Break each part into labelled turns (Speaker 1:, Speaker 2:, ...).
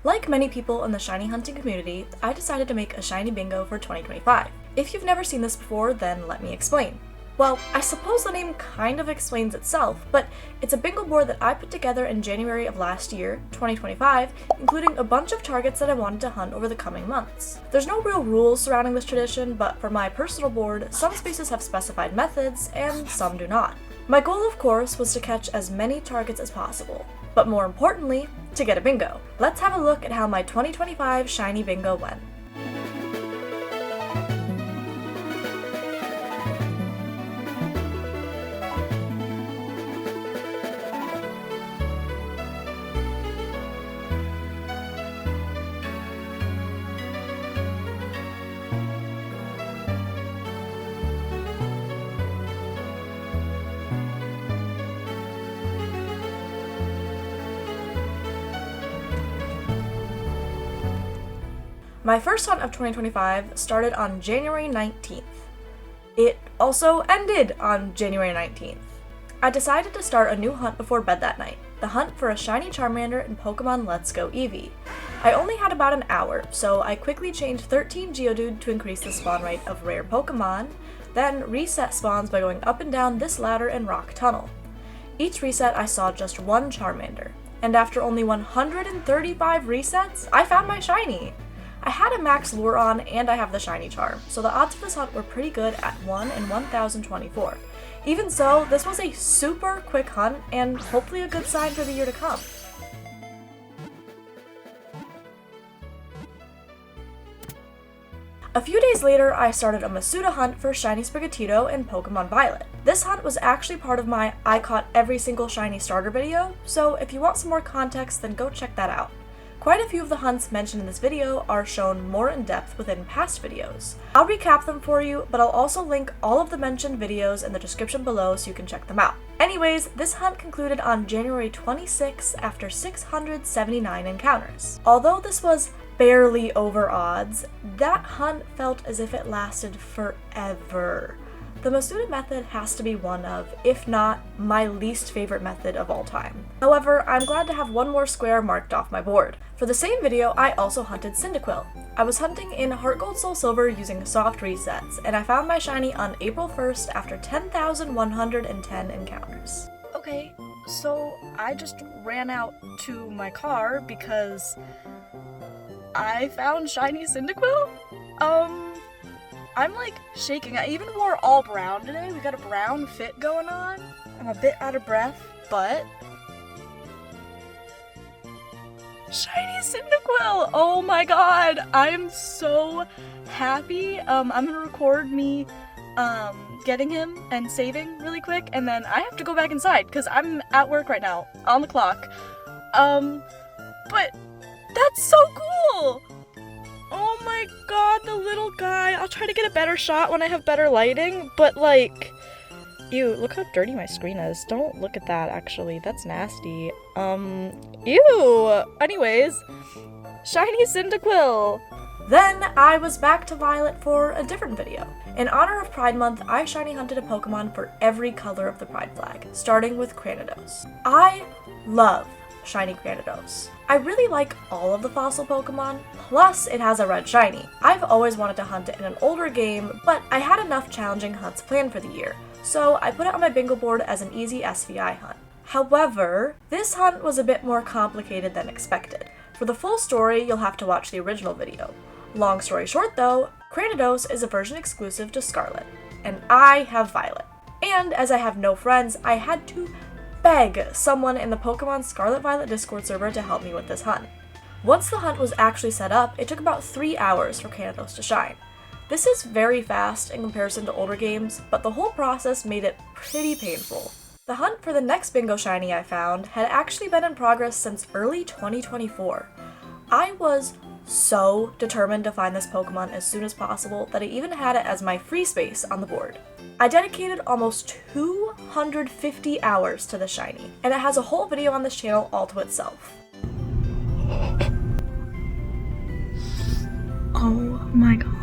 Speaker 1: Like many people in the shiny hunting community, I decided to make a shiny bingo for 2025. If you've never seen this before, then let me explain. Well, I suppose the name kind of explains itself, but it's a bingo board that I put together in January of last year, 2025, including a bunch of targets that I wanted to hunt over the coming months. There's no real rules surrounding this tradition, but for my personal board, some spaces have specified methods, and some do not. My goal, of course, was to catch as many targets as possible, but more importantly, to get a bingo. Let's have a look at how my 2025 shiny bingo went. My first hunt of 2025 started on January 19th. It also ended on January 19th. I decided to start a new hunt before bed that night, the hunt for a shiny Charmander in Pokemon Let's Go Eevee. I only had about an hour, so I quickly changed 13 Geodude to increase the spawn rate of rare Pokemon, then reset spawns by going up and down this ladder and rock tunnel. Each reset I saw just one Charmander, and after only 135 resets, I found my shiny! I had a max lure on and I have the shiny charm, so the odds for this hunt were pretty good at 1 in 1024. Even so, this was a super quick hunt and hopefully a good sign for the year to come. A few days later, I started a Masuda hunt for shiny Sprigatito in Pokemon Violet. This hunt was actually part of my I caught every single shiny starter video, so if you want some more context, then go check that out. Quite a few of the hunts mentioned in this video are shown more in depth within past videos. I'll recap them for you, but I'll also link all of the mentioned videos in the description below so you can check them out. Anyways, this hunt concluded on January 26th after 679 encounters. Although this was barely over odds, that hunt felt as if it lasted forever. The Masuda method has to be one of, if not, my least favorite method of all time. However, I'm glad to have one more square marked off my board. For the same video, I also hunted Cyndaquil. I was hunting in Heart Gold Soul Silver using soft resets, and I found my shiny on April 1st after 10,110 encounters. Okay, so I just ran out to my car because I found shiny Cyndaquil? I'm like shaking. I even wore all brown today. We got a brown fit going on. I'm a bit out of breath, but shiny Cyndaquil! Oh my god, I'm so happy. I'm gonna record me getting him and saving really quick, and then I have to go back inside because I'm at work right now on the clock. But that's so cool! Oh my god, the little guy. I'll try to get a better shot when I have better lighting, but like, ew, look how dirty my screen is. Don't look at that, actually. That's nasty. Ew! Anyways, shiny Cyndaquil! Then I was back to Violet for a different video. In honor of Pride Month, I shiny hunted a Pokemon for every color of the Pride flag, starting with Cranidos. I love shiny Cranidos. I really like all of the fossil Pokemon, plus it has a red shiny. I've always wanted to hunt it in an older game, but I had enough challenging hunts planned for the year, so I put it on my bingo board as an easy SVI hunt. However, this hunt was a bit more complicated than expected. For the full story, you'll have to watch the original video. Long story short though, Cranidos is a version exclusive to Scarlet, and I have Violet. And as I have no friends, I had to beg someone in the Pokemon Scarlet Violet Discord server to help me with this hunt. Once the hunt was actually set up, it took about 3 hours for Cranidos to shine. This is very fast in comparison to older games, but the whole process made it pretty painful. The hunt for the next bingo shiny I found had actually been in progress since early 2024. I was so determined to find this Pokemon as soon as possible that I even had it as my free space on the board. I dedicated almost 250 hours to the shiny, and it has a whole video on this channel all to itself. Oh my god.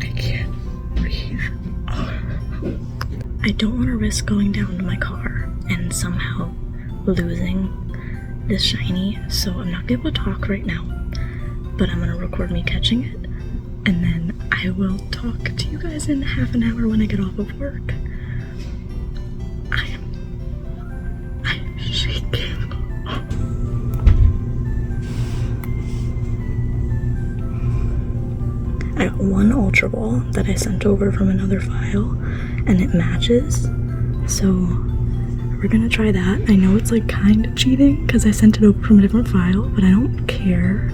Speaker 1: I can't breathe. I don't want to risk going down to my car and somehow losing this shiny, so I'm not gonna be able to talk right now, but I'm gonna record me catching it, and then I will talk to you guys in half an hour when I get off of work. I'm shaking. I got one Ultra Ball that I sent over from another file, and it matches, so we're gonna try that. I know it's like kind of cheating because I sent it over from a different file, but I don't care.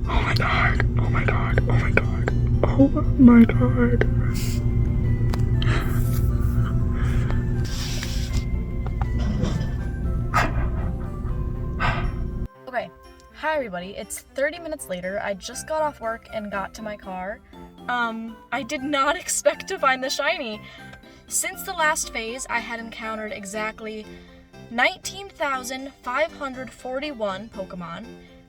Speaker 1: Oh my god, oh my god, oh my god, oh my god. Okay, hi everybody, it's 30 minutes later. I just got off work and got to my car. I did not expect to find the shiny. Since the last phase, I had encountered exactly 19,541 Pokemon,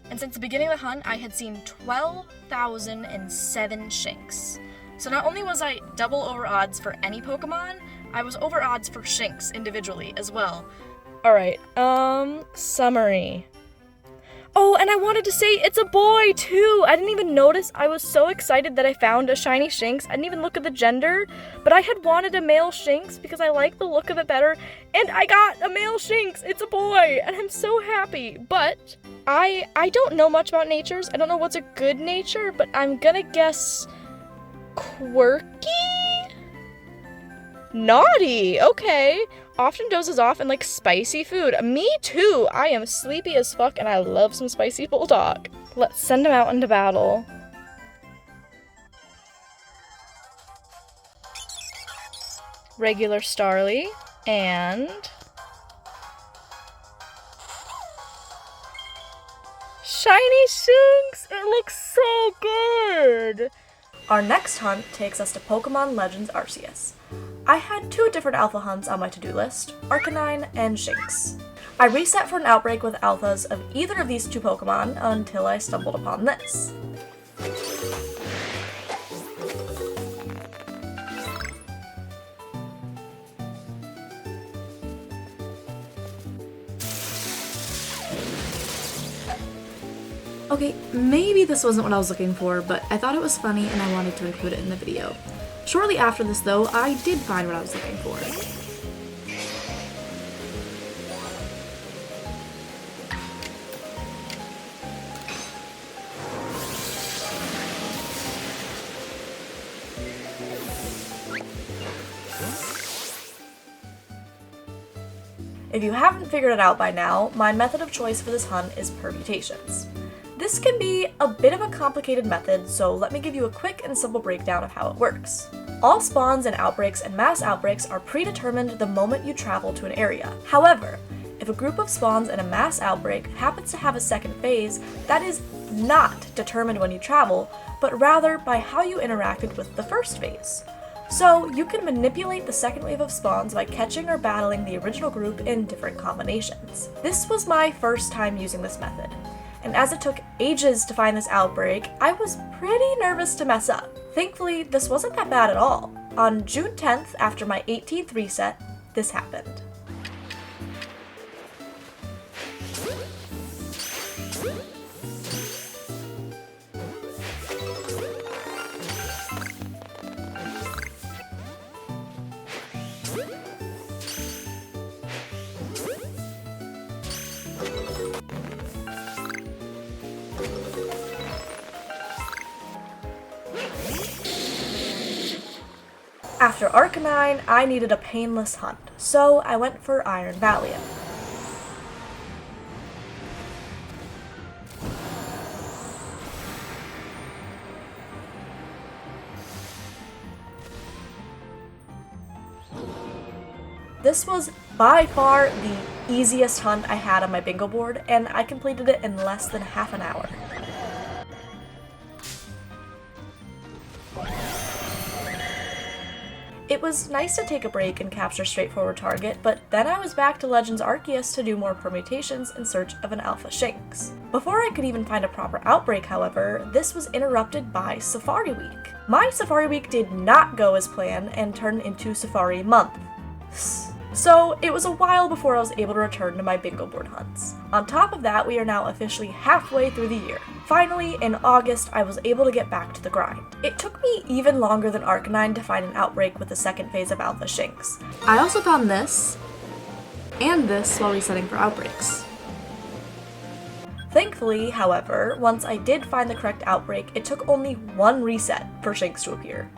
Speaker 1: and since the beginning of the hunt, I had seen 12,007 shinx. So not only was I double over odds for any Pokemon, I was over odds for shinx individually as well. Alright, summary. Oh, and I wanted to say it's a boy, too! I didn't even notice. I was so excited that I found a shiny shinx. I didn't even look at the gender, but I had wanted a male shinx because I like the look of it better, and I got a male shinx! It's a boy, and I'm so happy. But I don't know much about natures. I don't know what's a good nature, but I'm gonna guess quirky? Naughty! Okay. Often dozes off and likes spicy food. Me too! I am sleepy as fuck and I love some spicy bulldog. Let's send him out into battle. Regular Starly and shiny shinx! It looks so good! Our next hunt takes us to Pokemon Legends Arceus. I had two different alpha hunts on my to-do list, Arcanine and Shinx. I reset for an outbreak with alphas of either of these two Pokemon until I stumbled upon this. Okay, maybe this wasn't what I was looking for, but I thought it was funny and I wanted to include it in the video. Shortly after this, though, I did find what I was looking for. If you haven't figured it out by now, my method of choice for this hunt is permutations. This can be a bit of a complicated method, so let me give you a quick and simple breakdown of how it works. All spawns and outbreaks and mass outbreaks are predetermined the moment you travel to an area. However, if a group of spawns and a mass outbreak happens to have a second phase, that is not determined when you travel, but rather by how you interacted with the first phase. So you can manipulate the second wave of spawns by catching or battling the original group in different combinations. This was my first time using this method, and as it took ages to find this outbreak, I was pretty nervous to mess up. Thankfully, this wasn't that bad at all. On June 10th, after my 18th reset, this happened. After Arcanine, I needed a painless hunt, so I went for Iron Valium. This was by far the easiest hunt I had on my bingo board, and I completed it in less than half an hour. It was nice to take a break and capture a straightforward target, but then I was back to Legends Arceus to do more permutations in search of an Alpha Shinx. Before I could even find a proper outbreak, however, this was interrupted by Safari Week. My Safari Week did not go as planned and turned into Safari Month. So it was a while before I was able to return to my bingo board hunts. On top of that, we are now officially halfway through the year. Finally, in August, I was able to get back to the grind. It took me even longer than Arcanine to find an outbreak with the second phase of Alpha Shinx. I also found this and this while resetting for outbreaks. Thankfully, however, once I did find the correct outbreak, it took only one reset for Shinx to appear.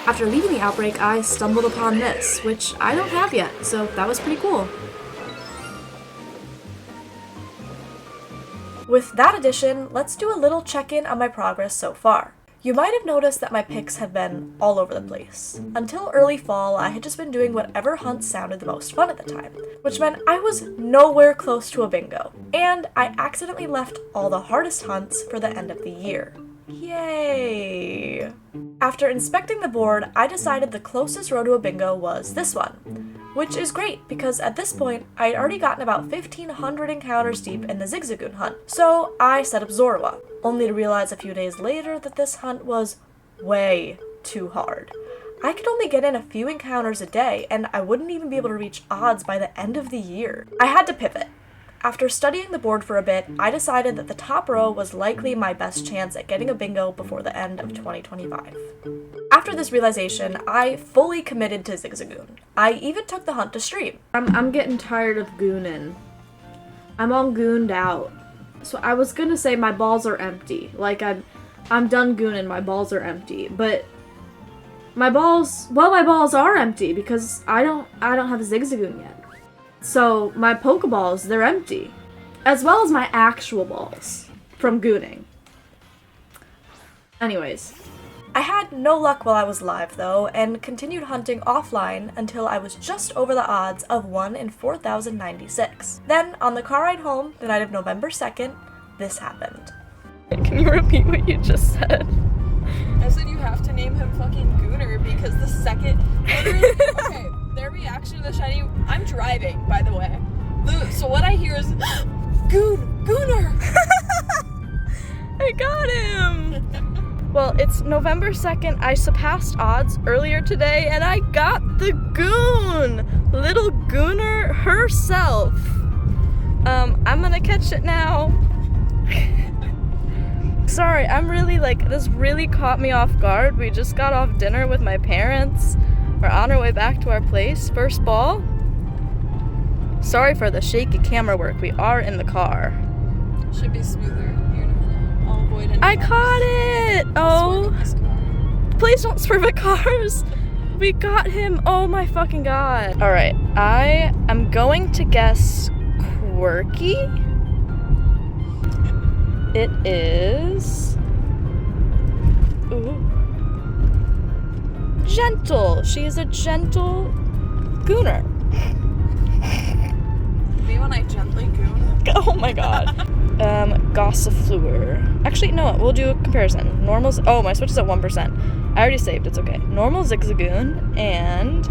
Speaker 1: After leaving the outbreak, I stumbled upon this, which I don't have yet, so that was pretty cool. With that addition, let's do a little check-in on my progress so far. You might have noticed that my picks have been all over the place. Until early fall, I had just been doing whatever hunts sounded the most fun at the time, which meant I was nowhere close to a bingo, and I accidentally left all the hardest hunts for the end of the year. Yay! After inspecting the board, I decided the closest row to a bingo was this one, which is great because at this point, I had already gotten about 1,500 encounters deep in the Zigzagoon hunt, so I set up Zorua, only to realize a few days later that this hunt was way too hard. I could only get in a few encounters a day, and I wouldn't even be able to reach odds by the end of the year. I had to pivot. After studying the board for a bit, I decided that the top row was likely my best chance at getting a bingo before the end of 2025. After this realization, I fully committed to Zigzagoon. I even took the hunt to stream. I'm getting tired of gooning. I'm all gooned out. So I was gonna say my balls are empty. Like I'm done gooning, my balls are empty. But my balls are empty because I don't have a Zigzagoon yet. So my Pokeballs, they're empty. As well as my actual balls from gooning. Anyways. I had no luck while I was live though, and continued hunting offline until I was just over the odds of 1 in 4,096. Then, on the car ride home, the night of November 2nd, this happened.
Speaker 2: Can you repeat what you just said?
Speaker 3: I said you have to name him fucking Gooner because the second... Okay, their reaction to the shiny... I'm driving, by the way. So what I hear is... Gooner!
Speaker 2: I got him! Well, it's November 2nd. I surpassed odds earlier today, and I got the Goon! Little Gooner herself. I'm gonna catch it now. Sorry, I'm really this really caught me off guard. We just got off dinner with my parents. We're on our way back to our place. First ball. Sorry for the shaky camera work. We are in the car.
Speaker 3: Should be smoother here in a minute. I'll avoid any
Speaker 2: I
Speaker 3: bumps.
Speaker 2: caught it! Oh. Please don't swerve at cars. We got him. Oh my fucking god. Alright, I am going to guess quirky. It is... Ooh. Gentle. She is a gentle gooner.
Speaker 3: Me when I gently goon.
Speaker 2: Oh my god. Gossifleur. Actually, no, we'll do a comparison. Normal's... Oh, my switch is at 1%. I already saved, it's okay. Normal Zigzagoon and...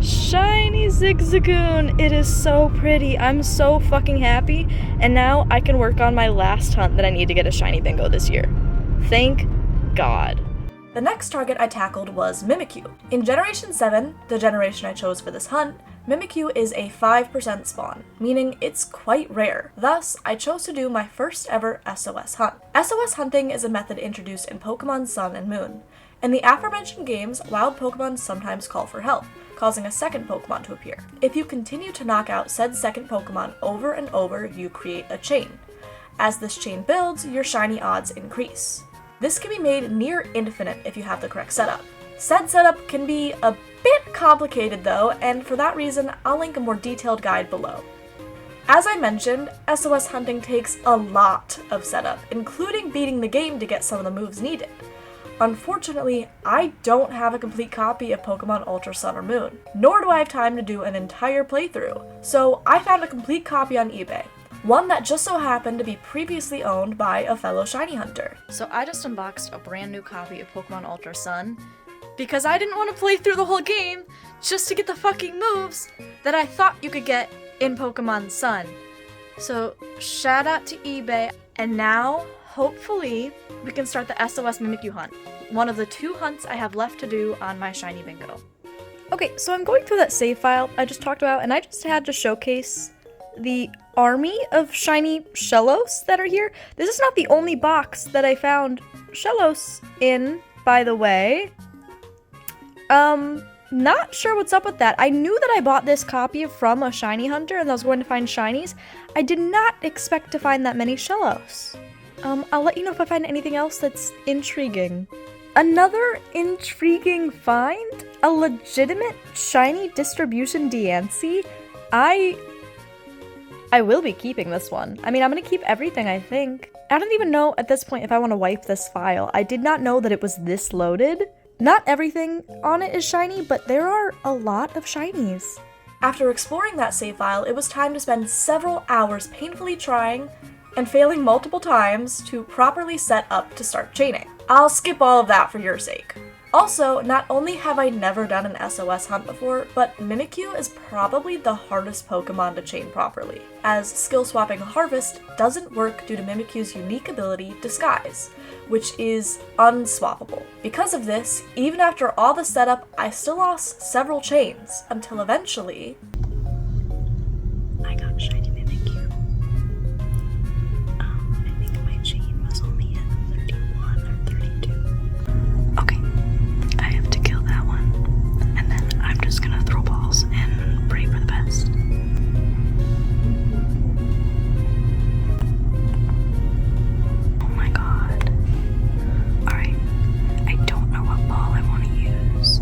Speaker 2: Shiny Zigzagoon! It is so pretty. I'm so fucking happy. And now I can work on my last hunt that I need to get a shiny bingo this year. Thank God.
Speaker 1: The next target I tackled was Mimikyu. In Generation 7, the generation I chose for this hunt, Mimikyu is a 5% spawn, meaning it's quite rare. Thus, I chose to do my first ever SOS hunt. SOS hunting is a method introduced in Pokémon Sun and Moon. In the aforementioned games, wild Pokémon sometimes call for help, causing a second Pokémon to appear. If you continue to knock out said second Pokémon over and over, you create a chain. As this chain builds, your shiny odds increase. This can be made near infinite if you have the correct setup. Said setup can be a bit complicated though, and for that reason, I'll link a more detailed guide below.
Speaker 2: As I mentioned, SOS hunting takes a lot of setup, including beating the game to get some of the moves needed. Unfortunately, I don't have a complete copy of Pokemon Ultra Sun or Moon, nor do I have time to do an entire playthrough, so I found a complete copy on eBay, one that just so happened to be previously owned by a fellow shiny hunter.
Speaker 1: So I just unboxed a brand new copy of Pokemon Ultra Sun because I didn't want to play through the whole game just to get the fucking moves that I thought you could get in Pokemon Sun. So shout out to eBay, and now hopefully we can start the SOS Mimikyu hunt, one of the 2 hunts I have left to do on my shiny bingo. Okay, so I'm going through that save file I just talked about, and I just had to showcase the army of shiny Shellos that are here. This is not the only box that I found Shellos in, by the way. Not sure what's up with that. I knew that I bought this copy from a shiny hunter and I was going to find shinies. I did not expect to find that many Shellos. I'll let you know if I find anything else that's intriguing. Another intriguing find? A legitimate shiny distribution Diancie? I will be keeping this one. I mean, I'm gonna keep everything, I think. I don't even know at this point if I want to wipe this file. I did not know that it was this loaded. Not everything on it is shiny, but there are a lot of shinies.
Speaker 2: After exploring that save file, it was time to spend several hours painfully trying and failing multiple times to properly set up to start chaining. I'll skip all of that for your sake. Also, not only have I never done an SOS hunt before, but Mimikyu is probably the hardest Pokemon to chain properly, as skill swapping Harvest doesn't work due to Mimikyu's unique ability Disguise, which is unswappable. Because of this, even after all the setup, I still lost several chains, until eventually I got shiny Mimikyu. I think my chain was only at 31 or 32. Okay, I have to kill that one, and then I'm just gonna throw balls and pray for the best. Oh my god. Alright, I don't know what ball I want to use.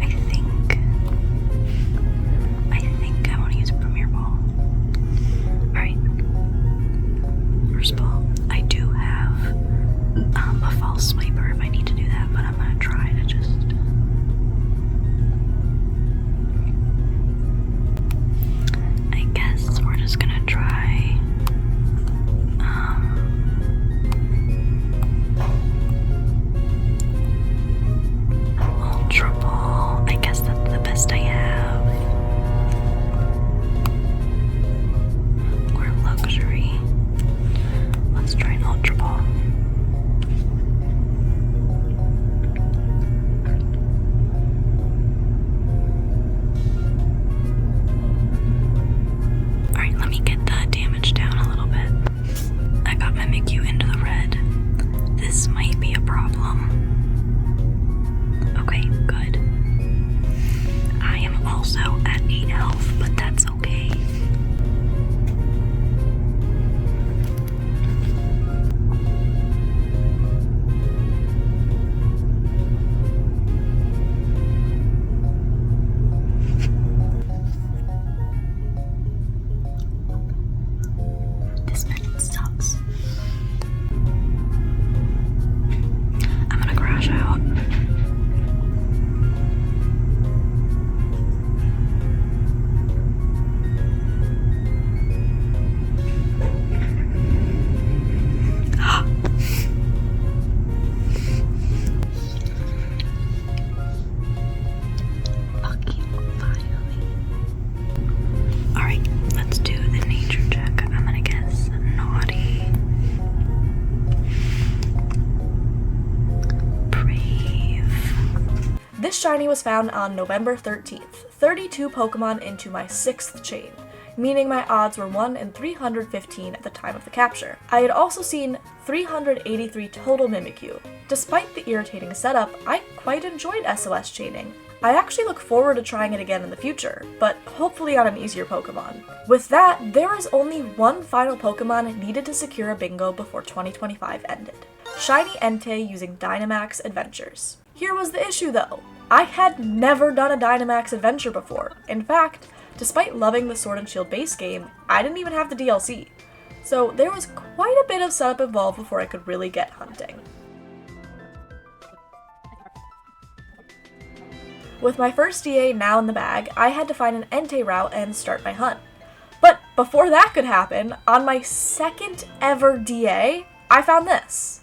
Speaker 2: I think I want to use a Premier Ball. Alright. First ball. I do have a false swiper if I need to do that, but I'm gonna try to just... I guess we're just gonna try... Ultra Ball. I guess that's the best I have. Or Luxury. Let's try an Ultra Ball. Alright, let me get the damage down a little bit. I got Mimikyu into the red. This might be a problem. Okay, good. I am also at 8 health, but that's okay. This minute sucks. I'm gonna crash out. Alright, let's do the nature check. I'm gonna guess naughty. Brave. This shiny was found on November 13th, 32 Pokemon into my 6th chain, meaning my odds were 1 in 315 at the time of the capture. I had also seen 383 total Mimikyu. Despite the irritating setup, I quite enjoyed SOS chaining. I actually look forward to trying it again in the future, but hopefully on an easier Pokemon. With that, there is only one final Pokemon needed to secure a bingo before 2025 ended. Shiny Entei using Dynamax Adventures. Here was the issue though. I had never done a Dynamax adventure before. In fact, Despite loving the Sword and Shield base game, I didn't even have the DLC. So there was quite a bit of setup involved before I could really get hunting. With my first DA now in the bag, I had to find an entei route and start my hunt. But before that could happen, on my second ever DA, I found this.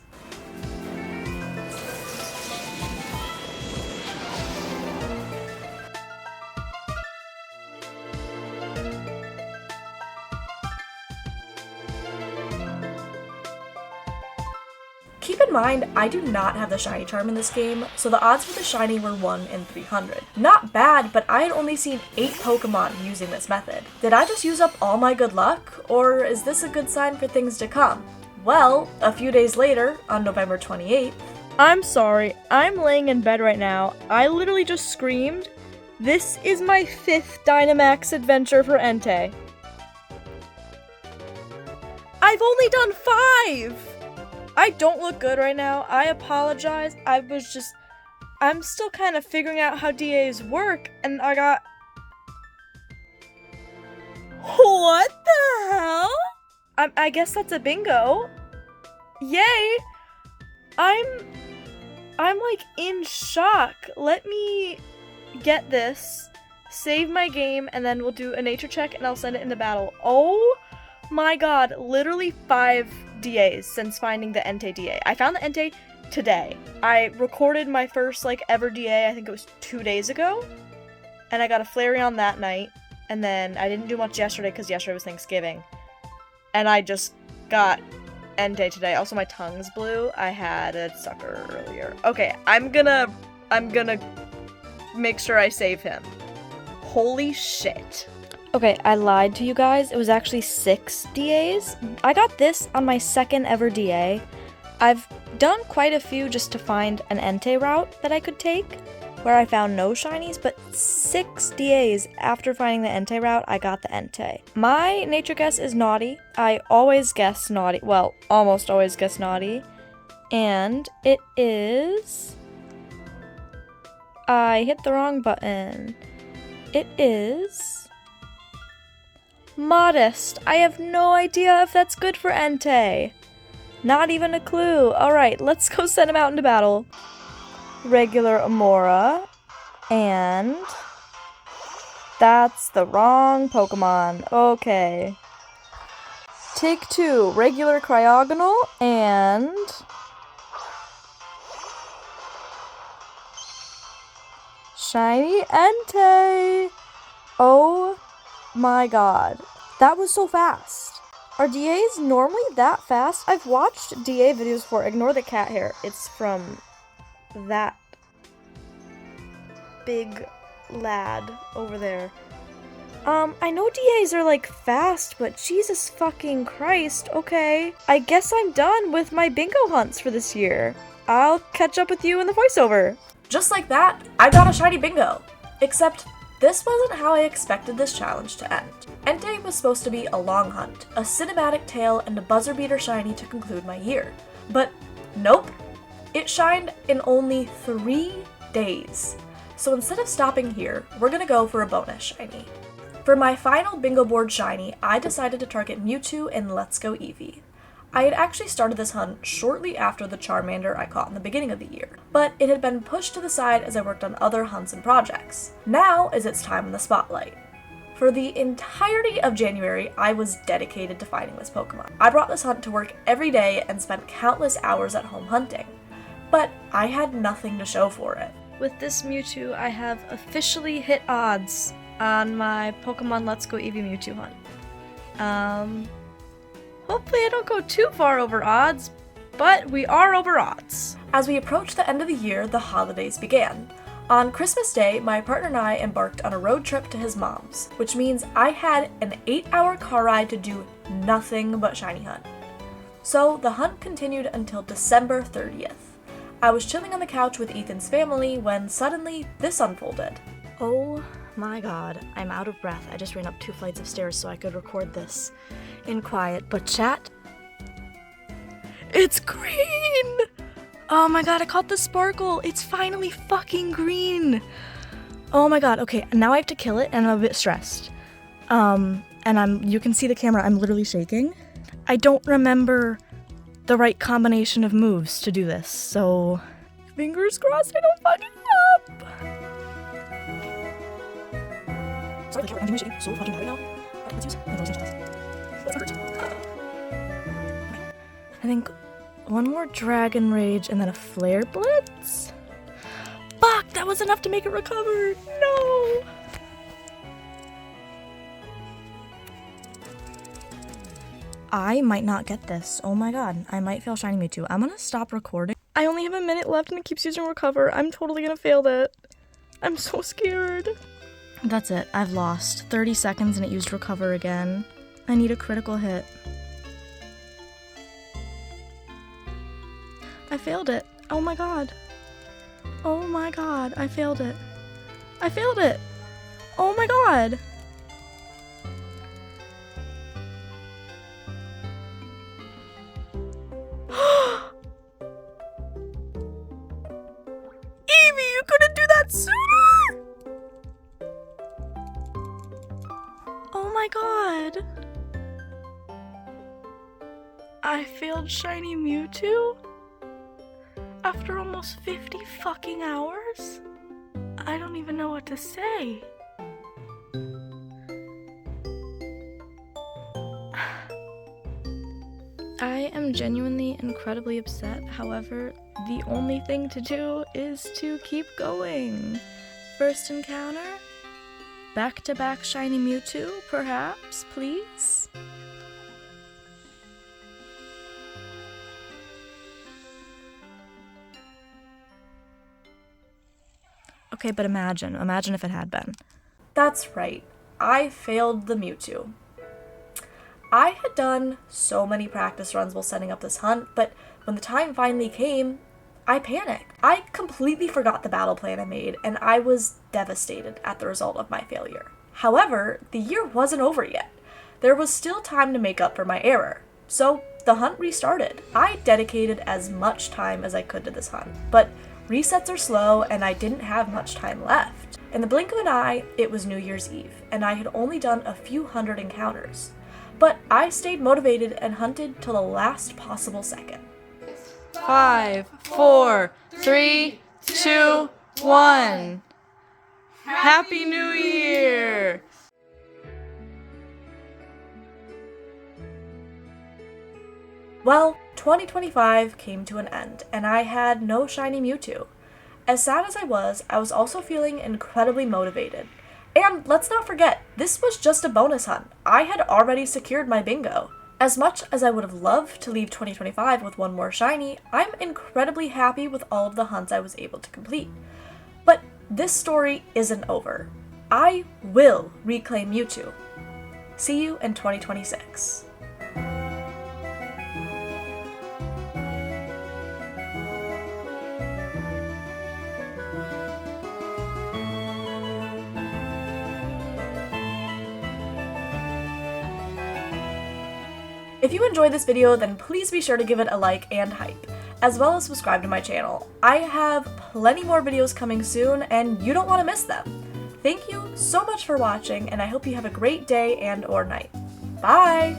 Speaker 2: Keep in mind, I do not have the shiny charm in this game, so the odds for the shiny were 1 in 300. Not bad, but I had only seen 8 Pokemon using this method. Did I just use up all my good luck, or is this a good sign for things to come? Well, a few days later, on November 28th,
Speaker 1: I'm sorry, I'm laying in bed right now. I literally just screamed, "This is my 5th Dynamax adventure for Entei." I've only done 5! I don't look good right now. I apologize. I'm still kind of figuring out how DAs work, and I got... What the hell? I guess that's a bingo. Yay! I'm like in shock. Let me get this, save my game, and then we'll do a nature check and I'll send it into battle. Oh my god, literally 5 DAs since finding the entei DA. I found the entei today. I recorded my first ever DA, I think it was 2 days ago, and I got a Flareon that night, and then I didn't do much yesterday because yesterday was Thanksgiving, and I just got entei today. Also, my tongue's blue. I had a sucker earlier. Okay, I'm gonna make sure I save him. Holy shit. Okay, I lied to you guys. It was actually 6 DAs. I got this on my second ever DA. I've done quite a few just to find an entei route that I could take, where I found no shinies, but 6 DAs after finding the entei route, I got the entei. My nature guess is naughty. I always guess naughty. Well, almost always guess naughty. And it is... I hit the wrong button. It is... modest. I have no idea if that's good for entei. Not even a clue. Alright, let's go send him out into battle. Regular Amora. And... that's the wrong Pokemon. Okay. Take 2. Regular Cryogonal and... shiny entei. Oh my god. That was so fast. Are DAs normally that fast? I've watched DA videos before. Ignore the cat hair. It's from that big lad over there. I know DAs are fast, but Jesus fucking Christ. Okay. I guess I'm done with my bingo hunts for this year. I'll catch up with you in the voiceover.
Speaker 2: just like that, I got a shiny bingo. Except this wasn't how I expected this challenge to end. Entei was supposed to be a long hunt, a cinematic tale, and a buzzer beater shiny to conclude my year. But nope, it shined in only 3 days. So instead of stopping here, we're gonna go for a bonus shiny. For my final bingo board shiny, I decided to target Mewtwo and Let's Go Eevee. I had actually started this hunt shortly after the Charmander I caught in the beginning of the year, but it had been pushed to the side as I worked on other hunts and projects. Now is its time in the spotlight. For the entirety of January, I was dedicated to finding this Pokemon. I brought this hunt to work every day and spent countless hours at home hunting, but I had nothing to show for it.
Speaker 1: With this Mewtwo, I have officially hit odds on my Pokemon Let's Go Eevee Mewtwo hunt. Hopefully I don't go too far over odds, but we are over odds.
Speaker 2: As we approached the end of the year, the holidays began. On Christmas Day, my partner and I embarked on a road trip to his mom's, which means I had an 8-hour car ride to do nothing but shiny hunt. So the hunt continued until December 30th. I was chilling on the couch with Ethan's family when suddenly this unfolded.
Speaker 1: Oh my god, I'm out of breath. I just ran up 2 flights of stairs so I could record this in quiet. But chat, it's green! Oh my god, I caught the sparkle. It's finally fucking green. Oh my god, okay, now I have to kill it and I'm a bit stressed.
Speaker 2: And you can see the camera, I'm literally shaking. I don't remember the right combination of moves to do this, so fingers crossed I don't fuck it up. Sorry, I'm doing shaking so fucking bad right now. Let's use I think one more Dragon Rage and then a Flare Blitz? Fuck, that was enough to make it recover. No! I might not get this. Oh my god, I might fail Shiny Mewtwo. I'm gonna stop recording. I only have a minute left and it keeps using recover. I'm totally gonna fail that. I'm so scared. That's it. I've lost 30 seconds and it used recover again. I need a critical hit. I failed it. Oh my god. Oh my god, I failed it. I failed it. Oh my god. Evie, you couldn't do that sooner! Oh my god. I failed Shiny Mewtwo? After almost 50 fucking hours? I don't even know what to say. I am genuinely incredibly upset. However, the only thing to do is to keep going. First encounter? Back-to-back Shiny Mewtwo, perhaps, please? Okay, but imagine if it had been. That's right, I failed the Mewtwo. I had done so many practice runs while setting up this hunt, but when the time finally came, I panicked. I completely forgot the battle plan I made, and I was devastated at the result of my failure. However, the year wasn't over yet. There was still time to make up for my error, so the hunt restarted. I dedicated as much time as I could to this hunt, but resets are slow and I didn't have much time left. In the blink of an eye, it was New Year's Eve, and I had only done a few hundred encounters. But I stayed motivated and hunted till the last possible second.
Speaker 3: 5, 4, 3, 2, 1. Happy New Year!
Speaker 2: Well, 2025 came to an end, and I had no Shiny Mewtwo. As sad as I was also feeling incredibly motivated. And let's not forget, this was just a bonus hunt. I had already secured my bingo. As much as I would have loved to leave 2025 with one more shiny, I'm incredibly happy with all of the hunts I was able to complete. But this story isn't over. I will reclaim Mewtwo. See you in 2026. If you enjoyed this video, then please be sure to give it a like and hype, as well as subscribe to my channel. I have plenty more videos coming soon, and you don't want to miss them. Thank you so much for watching, and I hope you have a great day and or night. Bye!